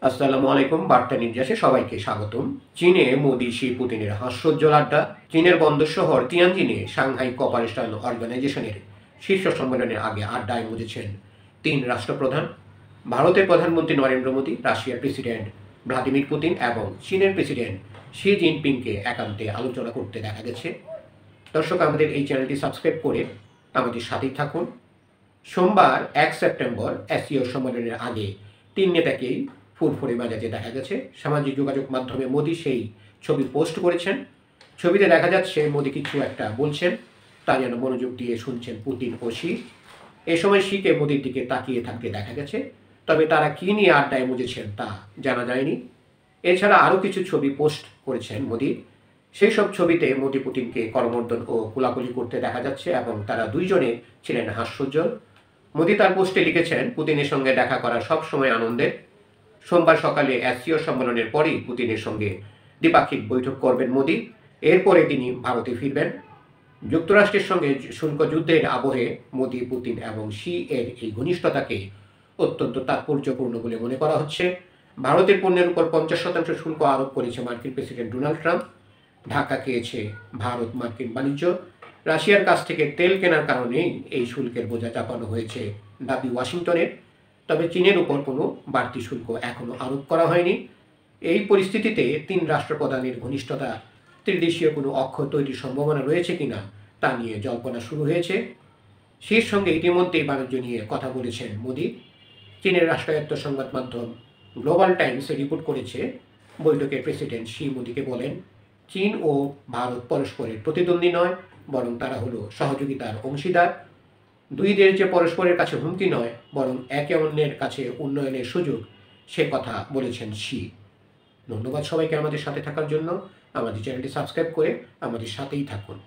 আসসালামু আলাইকুম। বার্তা নির্যাসে সবাইকে স্বাগতম। চীনে মোদি শি পুতিনের হাস্যোজ্জ্বল আড্ডা। চীনের বন্দর শহর তিয়ানজিনে সাংহাই কোঅপারেশন অর্গানাইজেশনের শীর্ষ সম্মেলনের আগে আড্ডায় মজেছেন তিন রাষ্ট্রপ্রধান। ভারতের প্রধানমন্ত্রী নরেন্দ্র মোদী, রাশিয়ার প্রেসিডেন্ট ভ্লাদিমির পুতিন এবং চীনের প্রেসিডেন্ট শি জিনপিংকে একান্তে আলোচনা করতে দেখা গেছে। দর্শক, আমাদের এই চ্যানেলটি সাবস্ক্রাইব করে আমাদের সাথেই থাকুন। সোমবার 1 সেপ্টেম্বর এসসিও সম্মেলনের আগে তিন নেতাকেই ফুরফুরে মেজাজে দেখা গেছে। সামাজিক যোগাযোগ মাধ্যমে মোদি সেই ছবি পোস্ট করেছেন। ছবিতে দেখা যাচ্ছে মোদি কিছু একটা বলছেন, তা যেন মনোযোগ দিয়ে শুনছেন পুতিন ও শি। এ সময় শিকে মোদির দিকে তাকিয়ে থাকতে দেখা গেছে, তবে তারা কী নিয়ে আড্ডায় মজেছেন তা জানা যায়নি। এছাড়া আরও কিছু ছবি পোস্ট করেছেন মোদি। সেই সব ছবিতে মোদি পুতিনকে করমর্দন ও কোলাকুলি করতে দেখা যাচ্ছে এবং তারা দুইজনে ছিলেন হাস্যোজ্জ্বল। মোদি তার পোস্টে লিখেছেন, পুতিনের সঙ্গে দেখা করা সবসময় আনন্দের। সোমবার সকালে এসসিও সম্মেলনের পরেই পুতিনের সঙ্গে দ্বিপাক্ষিক বৈঠক করবেন মোদি। এরপরে তিনি ভারতে ফিরবেন। যুক্তরাষ্ট্রের সঙ্গে শুল্ক যুদ্ধের আবহে মোদি, পুতিন এবং শি এর এই ঘনিষ্ঠতাকে অত্যন্ত তাৎপর্যপূর্ণ বলে মনে করা হচ্ছে। ভারতের পণ্যের উপর 50% শুল্ক আরোপ করেছে মার্কিন প্রেসিডেন্ট ডোনাল্ড ট্রাম্প। ধাক্কা খেয়েছে ভারত মার্কিন বাণিজ্য। রাশিয়ার কাছ থেকে তেল কেনার কারণেই এই শুল্কের বোঝা চাপানো হয়েছে দাবি ওয়াশিংটনের। তবে চীনের উপর কোনো বাড়তি শুল্ক এখনও আরোপ করা হয়নি। এই পরিস্থিতিতে তিন রাষ্ট্রপ্রধানের ঘনিষ্ঠতা ত্রিদেশীয় কোনো অক্ষর তৈরির সম্ভাবনা রয়েছে কিনা তা নিয়ে জল্পনা শুরু হয়েছে। শির সঙ্গে ইতিমধ্যেই বাণিজ্য নিয়ে কথা বলেছেন মোদি। চীনের রাষ্ট্রায়ত্ত সংবাদ মাধ্যম গ্লোবাল টাইমসে রিপোর্ট করেছে, বৈঠকে প্রেসিডেন্ট শি মোদিকে বলেন, চীন ও ভারত পরস্পরের প্রতিদ্বন্দ্বী নয়, বরং তারা হলো সহযোগিতার অংশীদার। দুই দেশ যে পরস্পরের কাছে হুমকি নয়, বরং একে অন্যের কাছে উন্নয়নের সুযোগ, সে কথা বলেছেন শি। ধন্যবাদ সবাইকে আমাদের সাথে থাকার জন্য। আমাদের চ্যানেলটি সাবস্ক্রাইব করে আমাদের সাথেই থাকুন।